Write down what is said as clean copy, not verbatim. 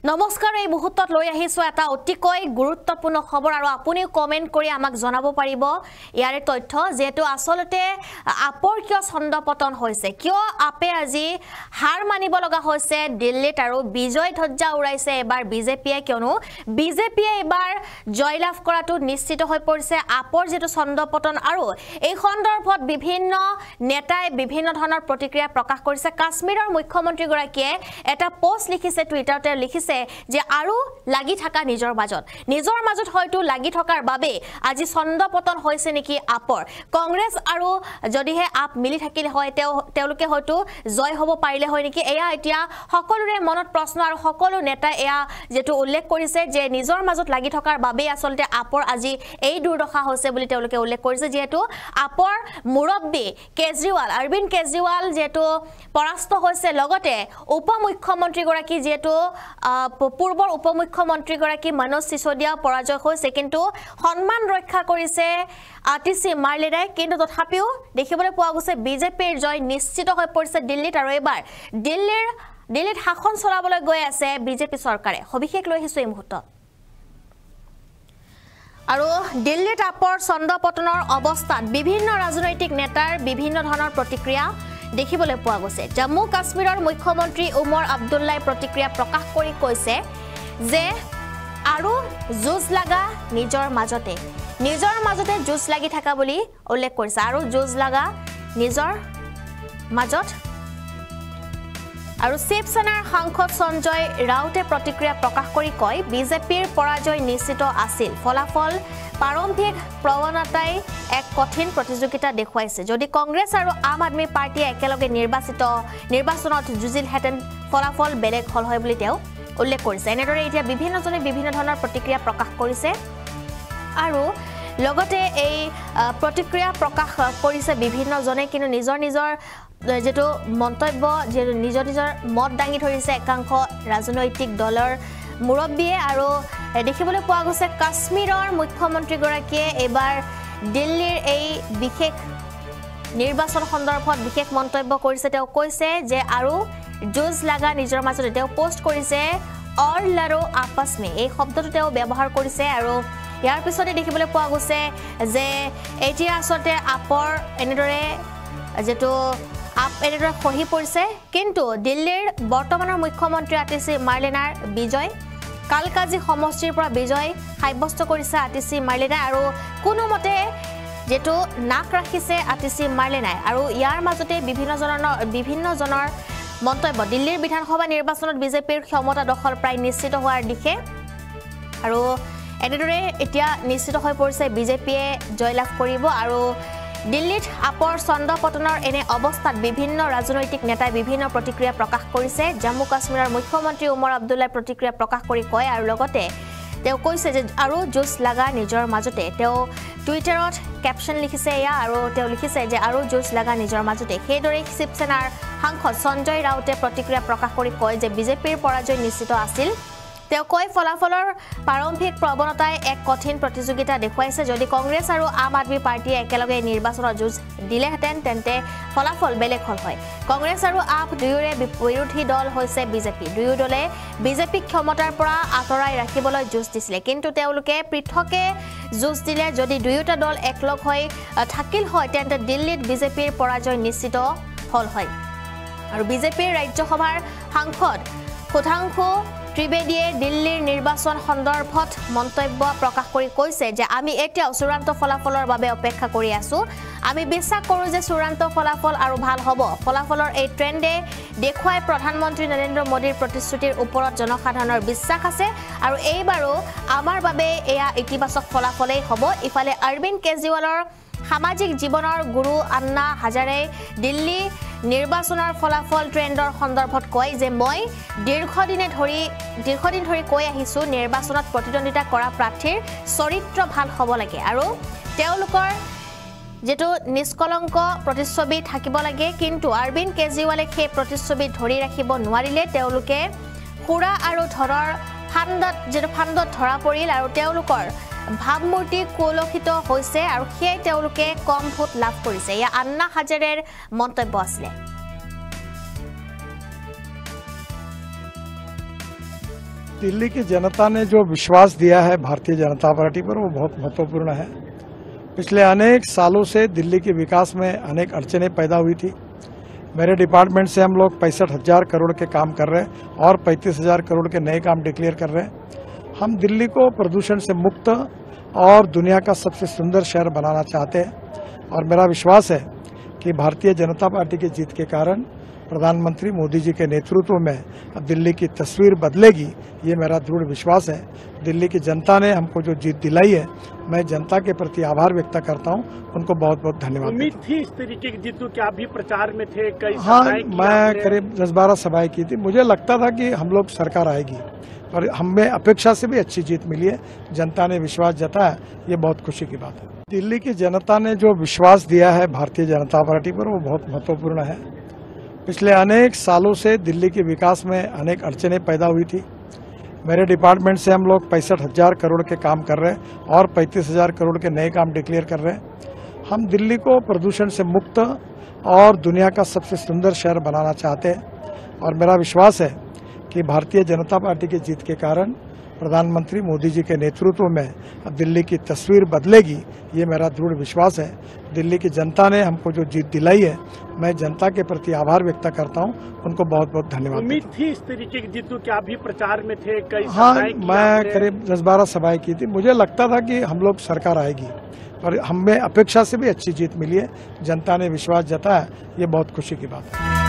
নমস্কাৰ এই মুহূৰ্তত লৈ আহিছো এটা অতিকৈ গুৰুত্বপূৰ্ণ খবৰ আৰু আপুনি কমেন্ট কৰি আমাক জনাব পাৰিব ইয়াৰে তথ্য যেটো আসলতে আপৰ কিয় ছন্দপতন হৈছে কিয় আপে আজি হাৰ মানিব লগা হৈছে দিল্লীত আৰু বিজয় ধ্বজা উৰাইছে এবাৰ বিজেপিয়ে কিয়নো বিজেপিয়ে এবাৰ জয়লাভ কৰাটো নিশ্চিত হৈ পৰিছে আপৰ যেটো ছন্দপতন আৰু এই সন্দৰ্ভত বিভিন্ন নেতাই বিভিন্ন ধৰণৰ প্ৰতিক্ৰিয়া প্ৰকাশ কৰিছে কাশ্মীৰৰ মুখ্যমন্ত্ৰী গৰাকীয়ে এটা পোষ্ট লিখিছে টুইটাৰতে লিখিছে যে আৰু লাগি থাকা নিজৰ মাজত হয়তো লাগি থকাৰ বাবে আজি ছন্দপতন হৈছে নেকি আপৰ কংগ্ৰেছ আৰু যদিহে আপ মিলি থাকিলে হয় তেওঁলোকে হয়তো জয় হ'ব পাৰিলে হয় নেকি এয়া এতিয়া সকলোৰে মনত প্ৰশ্ন আৰু সকলো নেতা এয়া যেটো উল্লেখ কৰিছে যে নিজৰ মাজত লাগি থকাৰ বাবে আসলতে আপৰ আজি এই দুৰ্দশা হৈছে বুলি তেওঁলোকে উল্লেখ কৰিছে যেহেতু আপৰ মুৰব্বী কেজৰিৱাল অৰবিন্দ কেজৰিৱাল যেটো পৰাস্ত হৈছে লগতে উপমুখ্যমন্ত্ৰী গৰাকী যেটো পূৰ্বৰ উপমুখ্যমন্ত্ৰী গৰাকী মনোজ সিসোদিয়া পৰাজয় হৈছে কিন্তু সম্মান ৰক্ষা কৰিছে আতিশী মাৰ্লেনাই কিন্তু তথাপিও দেখিবলৈ পোৱা গৈছে বিজেপিৰ জয় নিশ্চিত হৈ পৰিছে দিল্লীত আৰু এবাৰ দিল্লীত শাসন চলাবলৈ গৈ আছে বিজেপি চৰকাৰে সবিশেষ লৈ আহিছো এই মুহূৰ্তত আৰু দিল্লীত আপৰ ছন্দপতনৰ অৱস্থাত বিভিন্ন ৰাজনৈতিক নেতাৰ বিভিন্ন ধৰণৰ প্ৰতিক্ৰিয়া দেখিবলৈ পোৱা গৈছে জম্মু কাশ্মীৰৰ মুখ্যমন্ত্ৰী উমৰ আব্দুল্লাই প্ৰতিক্ৰিয়া প্ৰকাশ কৰি কৈছে যে আৰু জুজ লাগা নিজৰ মাজতে জুজ লাগি থাকা বুলি উল্লেখ কৰিছে আৰু জুজ লাগা নিজৰ মাজত আৰু শিৱসেনাৰ সাংসদ সঞ্জয় ৰাউতে প্ৰতিক্ৰিয়া প্ৰকাশ কৰি কয় বিজেপিৰ পৰাজয় নিশ্চিত আছিল ফলাফল প্ৰাৰম্ভিক প্ৰৱণতাই এক কঠিন প্ৰতিযোগিতা দেখুৱাইছে যদি কংগ্ৰেছ আৰু আম আদমি পাৰ্টিয়ে একেলগে নিৰ্বাচনত যুঁজিলহেঁতেন ফলাফল বেলেগ হল হয় বুলি তেওঁ উল্লেখ কৰিছে এনেদৰে এতিয়া বিভিন্নজনে বিভিন্ন ধৰণৰ প্ৰতিক্ৰিয়া প্ৰকাশ কৰিছে আৰু লগতে এই প্ৰতিক্ৰিয়া প্ৰকাশ কৰিছে বিভিন্নজনে কিন্তু নিজৰ যেটো মন্তব্য যে নিজৰ মত দাঙি ধৰিছে একাংশ ৰাজনৈতিক দলৰ মুৰব্বীয়ে আৰু দেখিবলৈ পোৱা গৈছে কাশ্মীৰৰ মুখ্যমন্ত্ৰী গৰাকীয়ে এবাৰ দিল্লীৰ এই বিশেষ নিৰ্বাচন সন্দৰ্ভত বিশেষ মন্তব্য কৰিছে তেওঁ কৈছে যে আৰু জুজ লাগা নিজৰ মাজতে তেওঁ পোষ্ট কৰিছে অৰ লড়ো আপস মে এই শব্দটো তেওঁ ব্যৱহাৰ কৰিছে আৰু ইয়াৰ পিছতে দেখিবলৈ পোৱা গৈছে যে এতিয়া আসলতে আপৰ এনেদৰে যেটো আপ এনেদৰে খহি পৰিছে কিন্তু দিল্লীৰ বৰ্তমানৰ মুখ্যমন্ত্ৰী আতিশী মাৰ্লেনাৰ বিজয় কালকাজি সমষ্টিৰ পৰা বিজয় সাব্যস্ত কৰিছে আতিশী মাৰ্লেনাই আৰু কোনোমতে যেটো নাক ৰাখিছে আতিশী মাৰ্লেনাই আৰু ইয়াৰ মাজতে বিভিন্নজনৰ মন্তব্য দিল্লীৰ বিধানসভা নিৰ্বাচনত বিজেপিৰ ক্ষমতা দখল প্ৰায় নিশ্চিত হোৱাৰ দিশে আৰু এনেদৰে এতিয়া নিশ্চিত হৈ পৰিছে বিজেপিয়ে জয়লাভ কৰিব আৰু দিল্লীত আপৰ ছন্দপতনৰ এনে অৱস্থাত বিভিন্ন ৰাজনৈতিক নেতাই বিভিন্ন প্ৰতিক্ৰিয়া প্ৰকাশ কৰিছে জম্মু কাশ্মীৰৰ মুখ্যমন্ত্ৰী উমৰ আব্দুল্লাই প্ৰতিক্ৰিয়া প্ৰকাশ কৰি কয় আৰু লগতে তেওঁ কৈছে যে আৰু জুজ লাগা নিজৰ মাজতে তেওঁ টুইটাৰত কেপশ্যন লিখিছে এয়া আৰু তেওঁ লিখিছে যে আৰু জুজ লাগা নিজৰ মাজতে সেইদৰে শিৱসেনাৰ সাংসদ সঞ্জয় ৰাউতে প্ৰতিক্ৰিয়া প্ৰকাশ কৰি কয় যে বিজেপিৰ পৰাজয় নিশ্চিত আছিল তেওঁ কয় ফলাফলৰ প্ৰাৰম্ভিক প্ৰৱণতাই এক কঠিন প্ৰতিযোগিতা দেখুৱাইছে যদি কংগ্ৰেছ আৰু আম আদমি পাৰ্টিয়ে একেলগে নিৰ্বাচনত যুঁজ দিলেহেঁতেন তেন্তে ফলাফল বেলেগ হল হয় কংগ্ৰেছ আৰু আপ দুয়োৰে বিৰোধী দল হৈছে বিজেপি দুয়ো দলে বিজেপিক ক্ষমতাৰ পৰা আঁতৰাই ৰাখিবলৈ যুঁজ দিছিলে কিন্তু তেওঁলোকে পৃথকে যুঁজ দিলে যদি দুয়োটা দল একলগ হৈ থাকিল হয় তেন্তে দিল্লীত বিজেপিৰ পৰাজয় নিশ্চিত হল হয় আৰু বিজেপিৰ ৰাজ্যসভাৰ সাংসদ সুধাংশু ত্ৰিবেদীয়ে দিল্লীৰ নিৰ্বাচন সন্দৰ্ভত মন্তব্য প্ৰকাশ কৰি কৈছে যে আমি এতিয়া চূড়ান্ত ফলাফলৰ বাবে অপেক্ষা কৰি আছো আমি বিশ্বাস কৰোঁ যে চূড়ান্ত ফলাফল আৰু ভাল হ'ব ফলাফলৰ এই ট্ৰেণ্ডে দেখুৱাই প্ৰধানমন্ত্ৰী নৰেন্দ্ৰ মোদীৰ প্ৰতিশ্ৰুতিৰ ওপৰত জনসাধাৰণৰ বিশ্বাস আছে আৰু এইবাৰো আমাৰ বাবে এয়া ইতিবাচক ফলাফলেই হ'ব ইফালে অৰবিন্দ কেজৰিৱালৰ সামাজিক জীৱনৰ গুৰু আন্না হাজাৰে দিল্লী নিৰ্বাচনৰ ফলাফল ট্ৰেণ্ডৰ সন্দৰ্ভত কয় যে মই দীৰ্ঘদিন ধৰি কৈ আহিছো নিৰ্বাচনত প্ৰতিদ্বন্দ্বিতা কৰা প্ৰাৰ্থীৰ চৰিত্ৰ ভাল হ'ব লাগে আৰু তেওঁলোকৰ যেটো নিষ্কলংক প্ৰতিচ্ছবি থাকিব লাগে কিন্তু অৰবিন্দ কেজৰিৱালে সেই প্ৰতিচ্ছবি ধৰি ৰাখিব নোৱাৰিলে তেওঁলোকে খুৰা আৰু ধৰৰ ফান্দত ধৰা পৰিল আৰু তেওঁলোকৰ ভাৱমূৰ্তি কলুষিত হৈছে আৰু সেই তেওঁলোকে কম ভোট লাভ কৰিছে ইয়া আন্না হাজাৰেৰ মন্তব্য আছিল दिल्ली की जनता ने जो विश्वास दिया है भारतीय जनता पार्टी पर वो बहुत महत्वपूर्ण है। पिछले अनेक सालों से दिल्ली के विकास में अनेक अड़चनें पैदा हुई थी। मेरे डिपार्टमेंट से हम लोग 65,000 करोड़ के काम कर रहे हैं और 35,000 करोड़ के नए काम डिक्लेयर कर रहे हैं। हम दिल्ली को प्रदूषण से मुक्त और दुनिया का सबसे सुंदर शहर बनाना चाहते हैं और मेरा विश्वास है कि भारतीय जनता पार्टी की जीत के कारण प्रधानमंत्री मोदी जी के नेतृत्व में अब दिल्ली की तस्वीर बदलेगी, ये मेरा दृढ़ विश्वास है। दिल्ली की जनता ने हमको जो जीत दिलाई है, मैं जनता के प्रति आभार व्यक्त करता हूं, उनको बहुत बहुत धन्यवाद। उम्मीद थी इस तरीके की जीत क्या आप भी प्रचार में थे? कई हाँ, मैं करीब 10-12 सभाएं की थी। मुझे लगता था कि हम लोग सरकार आएगी और हमें अपेक्षा से भी अच्छी जीत मिली है। जनता ने विश्वास जताया, ये बहुत खुशी की बात है। दिल्ली की जनता ने जो विश्वास दिया है भारतीय जनता पार्टी पर वो बहुत महत्वपूर्ण है। पिछले अनेक सालों से दिल्ली के विकास में अनेक अड़चनें पैदा हुई थी। मेरे डिपार्टमेंट से हम लोग 65,000 करोड़ के काम कर रहे हैं और 35,000 करोड़ के नए काम डिक्लेयर कर रहे हैं। हम दिल्ली को प्रदूषण से मुक्त और दुनिया का सबसे सुंदर शहर बनाना चाहते हैं और मेरा विश्वास है कि भारतीय जनता पार्टी की जीत के कारण प्रधानमंत्री मोदी जी के नेतृत्व में अब दिल्ली की तस्वीर बदलेगी, ये मेरा दृढ़ विश्वास है। दिल्ली की जनता ने हमको जो जीत दिलाई है, मैं जनता के प्रति आभार व्यक्त करता हूं, उनको बहुत बहुत धन्यवाद। उम्मीद थी इस तरीके की जीत क्या आप भी प्रचार में थे? कई हाँ, मैं करीब 10-12 सभाएं की थी। मुझे लगता था कि हम लोग सरकार आएगी और हमें अपेक्षा से भी अच्छी जीत मिली है। जनता ने विश्वास जताया, ये बहुत खुशी की बात है।